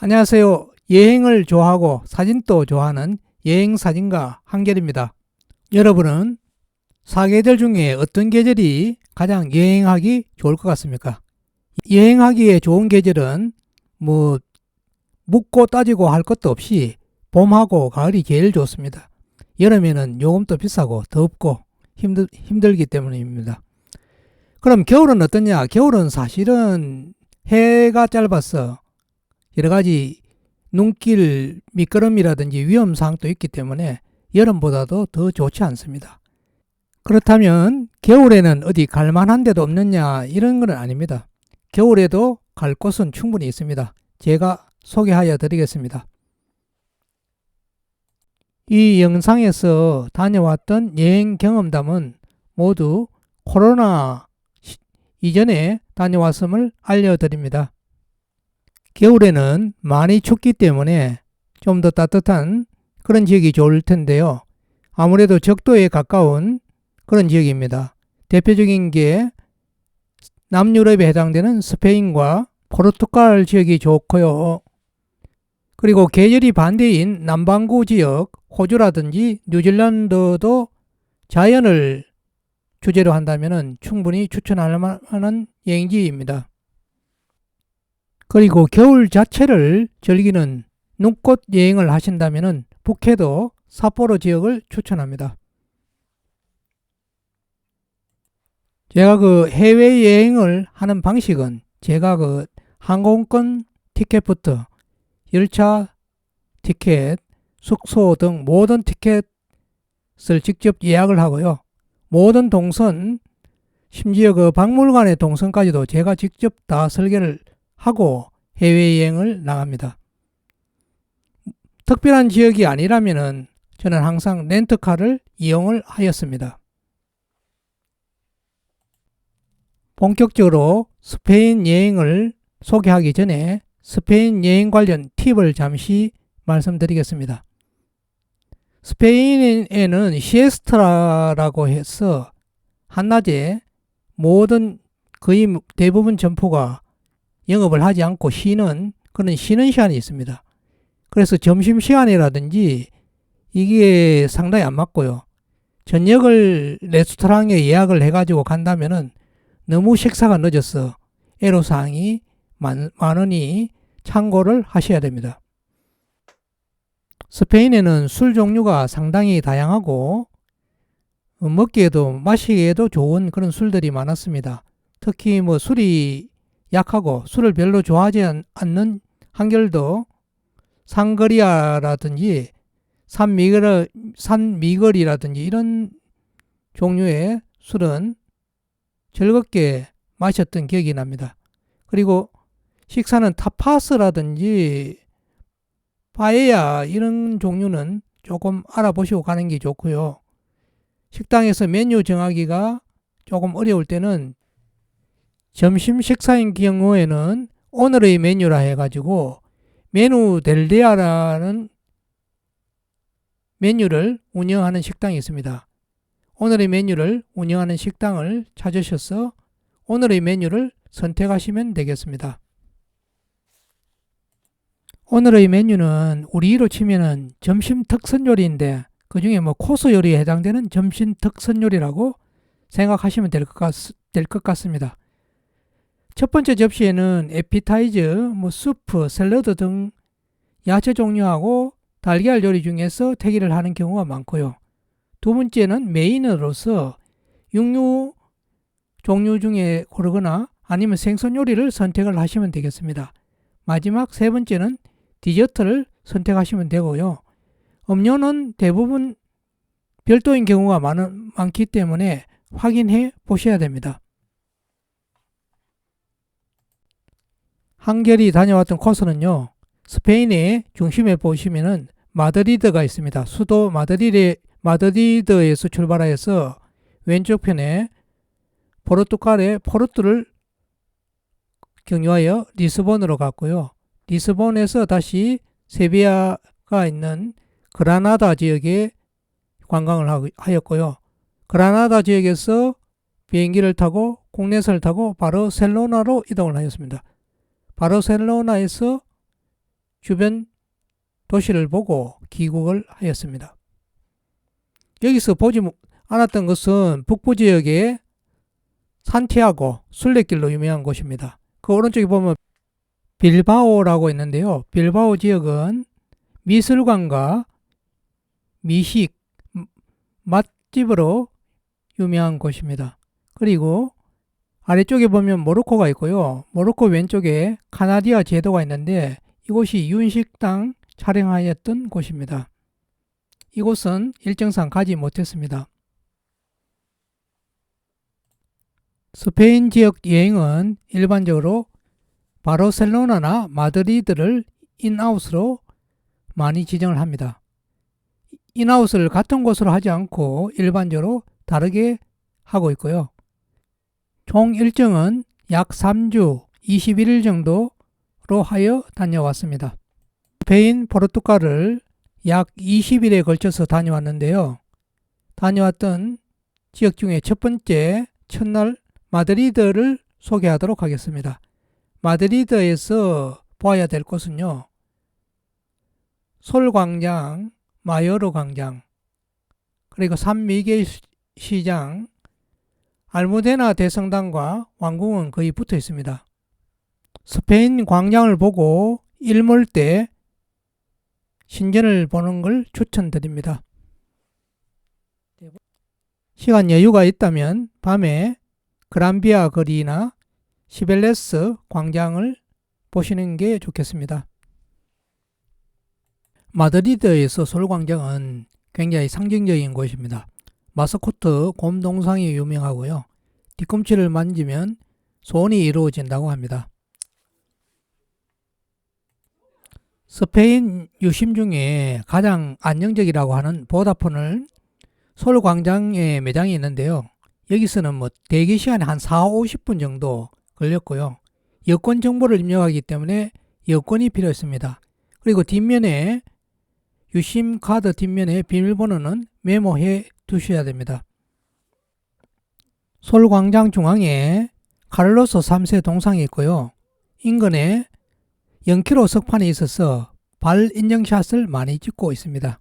안녕하세요. 여행을 좋아하고 사진도 좋아하는 여행사진가 한결입니다. 여러분은 사계절 중에 어떤 계절이 가장 여행하기 좋을 것 같습니까? 여행하기에 좋은 계절은 묻고 따지고 할 것도 없이 봄하고 가을이 제일 좋습니다. 여름에는 요금도 비싸고 덥고 힘들기 때문입니다. 그럼 겨울은 어떠냐? 겨울은 사실은 해가 짧아서 여러 가지 눈길, 미끄럼이라든지 위험사항도 있기 때문에 여름보다도 더 좋지 않습니다. 그렇다면 겨울에는 어디 갈 만한 데도 없느냐 이런 건 아닙니다. 겨울에도 갈 곳은 충분히 있습니다. 제가 소개하여 드리겠습니다. 이 영상에서 다녀왔던 여행 경험담은 모두 코로나 이전에 다녀왔음을 알려드립니다. 겨울에는 많이 춥기 때문에 좀 더 따뜻한 그런 지역이 좋을 텐데요. 아무래도 적도에 가까운 그런 지역입니다. 대표적인 게 남유럽에 해당되는 스페인과 포르투갈 지역이 좋고요. 그리고 계절이 반대인 남반구 지역, 호주라든지 뉴질랜드도 자연을 주제로 한다면 충분히 추천할 만한 여행지입니다. 그리고 겨울 자체를 즐기는 눈꽃 여행을 하신다면 북해도 삿포로 지역을 추천합니다. 제가 해외여행을 하는 방식은 제가 항공권 티켓부터 열차 티켓, 숙소 등 모든 티켓을 직접 예약을 하고요. 모든 동선, 심지어 박물관의 동선까지도 제가 직접 다 설계를 하고 해외여행을 나갑니다. 특별한 지역이 아니라면 저는 항상 렌트카를 이용을 하였습니다. 본격적으로 스페인 여행을 소개하기 전에 스페인 여행 관련 팁을 잠시 말씀드리겠습니다. 스페인에는 시에스타라고 해서 한낮에 모든 거의 대부분 점포가 영업을 하지 않고 쉬는 그런 쉬는 시간이 있습니다. 그래서 점심시간이라든지 이게 상당히 안 맞고요. 저녁을 레스토랑에 예약을 해가지고 간다면은 너무 식사가 늦어서 애로사항이 많으니 참고를 하셔야 됩니다. 스페인에는 술 종류가 상당히 다양하고 먹기에도 마시기에도 좋은 그런 술들이 많았습니다. 특히 술이 약하고 술을 별로 좋아하지 않는 한결도 상거리아라든지 산미거리라든지 이런 종류의 술은 즐겁게 마셨던 기억이 납니다. 그리고 식사는 타파스라든지 파에야 이런 종류는 조금 알아보시고 가는 게 좋고요. 식당에서 메뉴 정하기가 조금 어려울 때는 점심 식사인 경우에는 오늘의 메뉴라 해가지고 메뉴 델데아라는 메뉴를 운영하는 식당이 있습니다. 오늘의 메뉴를 운영하는 식당을 찾으셔서 오늘의 메뉴를 선택하시면 되겠습니다. 오늘의 메뉴는 우리로 치면은 점심 특선 요리인데 그 중에 코스 요리에 해당되는 점심 특선 요리라고 생각하시면 될 것 같습니다. 첫 번째 접시에는 에피타이저, 수프, 샐러드 등 야채 종류하고 달걀 요리 중에서 택일을 하는 경우가 많고요. 두 번째는 메인으로서 육류 종류 중에 고르거나 아니면 생선 요리를 선택을 하시면 되겠습니다. 마지막 세 번째는 디저트를 선택하시면 되고요. 음료는 대부분 별도인 경우가 많기 때문에 확인해 보셔야 됩니다. 한결이 다녀왔던 코스는요. 스페인의 중심에 보시면은 마드리드가 있습니다. 수도 마드리드에서 출발해서 왼쪽 편에 포르투갈의 포르투를 경유하여 리스본으로 갔고요. 리스본에서 다시 세비야가 있는 그라나다 지역에 관광을 하였고요. 그라나다 지역에서 비행기를 타고 국내선을 타고 바르셀로나로 이동을 하였습니다. 바르셀로나에서 주변 도시를 보고 귀국을 하였습니다. 여기서 보지 않았던 것은 북부 지역의 산티아고 순례길로 유명한 곳입니다. 그 오른쪽에 보면 빌바오라고 있는데요. 빌바오 지역은 미술관과 미식, 맛집으로 유명한 곳입니다. 그리고 아래쪽에 보면 모로코가 있고요. 모로코 왼쪽에 카나디아 제도가 있는데 이곳이 윤식당 촬영하였던 곳입니다. 이곳은 일정상 가지 못했습니다. 스페인 지역 여행은 일반적으로 바르셀로나나 마드리드를 인아웃으로 많이 지정을 합니다. 인아웃을 같은 곳으로 하지 않고 일반적으로 다르게 하고 있고요. 총 일정은 약 3주 21일 정도로 하여 다녀왔습니다. 스페인, 포르투갈을 약 20일에 걸쳐서 다녀왔는데요. 다녀왔던 지역 중에 첫 번째 첫날 마드리드를 소개하도록 하겠습니다. 마드리드에서 보아야 될 곳은요. 솔광장, 마요르 광장, 그리고 산미겔 시장, 알무데나 대성당과 왕궁은 거의 붙어 있습니다. 스페인 광장을 보고 일몰 때 신전을 보는 걸 추천드립니다. 시간 여유가 있다면 밤에 그란비아 거리나 시벨레스 광장을 보시는 게 좋겠습니다. 마드리드에서 솔광장은 굉장히 상징적인 곳입니다. 마스코트 곰 동상이 유명하고요. 뒤꿈치를 만지면 소원이 이루어진다고 합니다. 스페인 유심 중에 가장 안정적이라고 하는 보다폰을 솔광장에 매장이 있는데요. 여기서는 대기 시간이 한 40-50분 정도 걸렸고요. 여권 정보를 입력하기 때문에 여권이 필요했습니다. 그리고 뒷면에 유심 카드 뒷면에 비밀번호는 메모해 두셔야 됩니다. 솔광장 중앙에 카를로스 3세 동상이 있고요. 인근에 0km 석판이 있어서 발 인증샷을 많이 찍고 있습니다.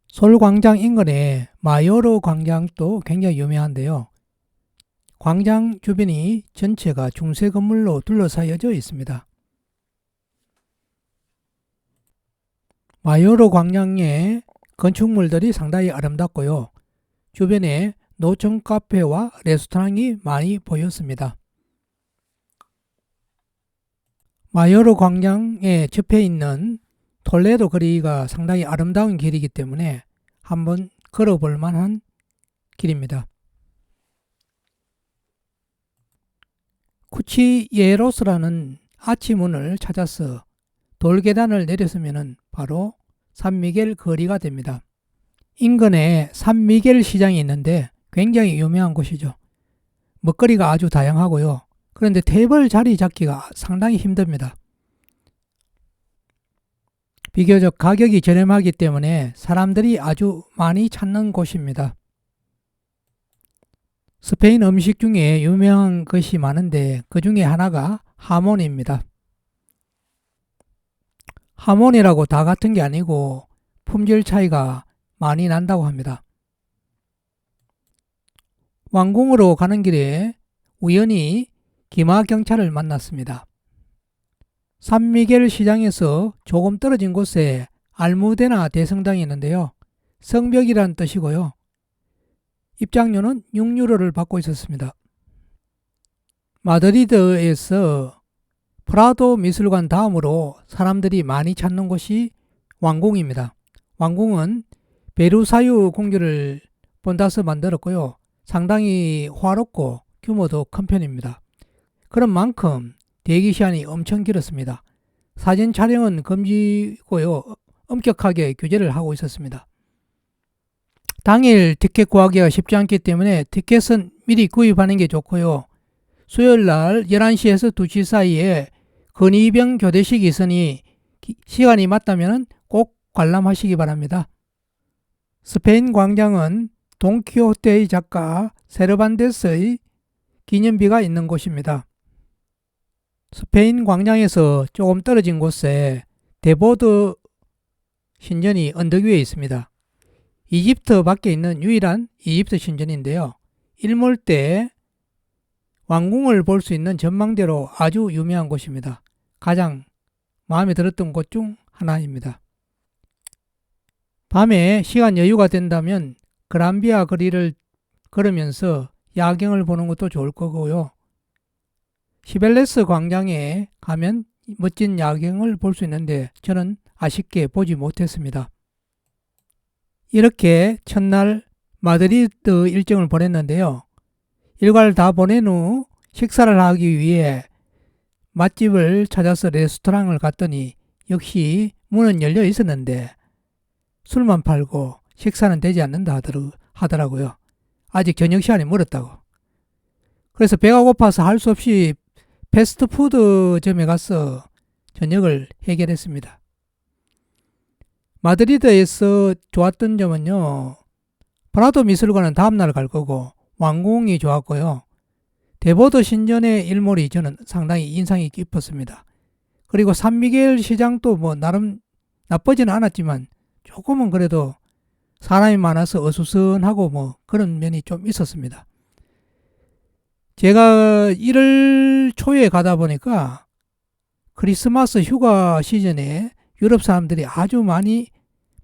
솔광장 인근에 마요르 광장도 굉장히 유명한데요. 광장 주변이 전체가 중세 건물로 둘러싸여져 있습니다. 마요르 광장의 건축물들이 상당히 아름답고요. 주변에 노천 카페와 레스토랑이 많이 보였습니다. 마요르 광장에 접해 있는 톨레도 거리가 상당히 아름다운 길이기 때문에 한번 걸어볼 만한 길입니다. 쿠치예로스라는 아치문을 찾아서 돌계단을 내렸으면 바로 산미겔 거리가 됩니다. 인근에 산미겔 시장이 있는데 굉장히 유명한 곳이죠. 먹거리가 아주 다양하고요. 그런데 테이블 자리 잡기가 상당히 힘듭니다. 비교적 가격이 저렴하기 때문에 사람들이 아주 많이 찾는 곳입니다. 스페인 음식 중에 유명한 것이 많은데 그 중에 하나가 하모니입니다. 하모니라고 다 같은 게 아니고 품질 차이가 많이 난다고 합니다. 왕궁으로 가는 길에 우연히 기마 경찰을 만났습니다. 산미겔 시장에서 조금 떨어진 곳에 알무데나 대성당이 있는데요. 성벽이란 뜻이고요. 입장료는 6유로를 받고 있었습니다. 마드리드에서 프라도 미술관 다음으로 사람들이 많이 찾는 곳이 왕궁입니다. 왕궁은 베르사유 궁전을 본따서 만들었고요. 상당히 화롭고 규모도 큰 편입니다. 그런 만큼 대기 시간이 엄청 길었습니다. 사진 촬영은 금지고요. 엄격하게 규제를 하고 있었습니다. 당일 티켓 구하기가 쉽지 않기 때문에 티켓은 미리 구입하는 게 좋고요. 수요일날 11시에서 2시 사이에 근위병 교대식이 있으니 시간이 맞다면 꼭 관람하시기 바랍니다. 스페인 광장은 돈키호테의 작가 세르반테스의 기념비가 있는 곳입니다. 스페인 광장에서 조금 떨어진 곳에 데보드 신전이 언덕 위에 있습니다. 이집트 밖에 있는 유일한 이집트 신전인데요. 일몰 때 왕궁을 볼 수 있는 전망대로 아주 유명한 곳입니다. 가장 마음에 들었던 곳 중 하나입니다. 밤에 시간 여유가 된다면 그란비아 거리를 걸으면서 야경을 보는 것도 좋을 거고요. 시벨레스 광장에 가면 멋진 야경을 볼 수 있는데 저는 아쉽게 보지 못했습니다. 이렇게 첫날 마드리드 일정을 보냈는데요. 일과를 다 보낸 후 식사를 하기 위해 맛집을 찾아서 레스토랑을 갔더니 역시 문은 열려 있었는데 술만 팔고 식사는 되지 않는다 하더라고요. 아직 저녁 시간이 멀었다고. 그래서 배가 고파서 할 수 없이 패스트푸드점에 가서 저녁을 해결했습니다. 마드리드에서 좋았던 점은요. 프라도 미술관은 다음날 갈 거고 왕궁이 좋았고요. 데보드 신전의 일몰이 저는 상당히 인상이 깊었습니다. 그리고 산미겔 시장도 뭐 나름 나쁘지는 않았지만 조금은 그래도 사람이 많아서 어수선하고 뭐 그런 면이 좀 있었습니다. 제가 1월 초에 가다 보니까 크리스마스 휴가 시즌에 유럽 사람들이 아주 많이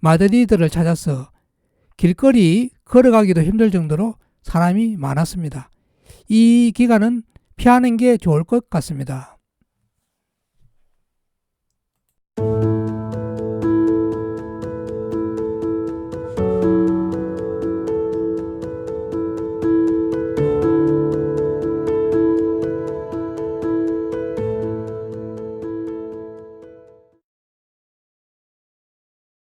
마드리드를 찾아서 길거리 걸어가기도 힘들 정도로 사람이 많았습니다. 이 기간은 피하는 게 좋을 것 같습니다.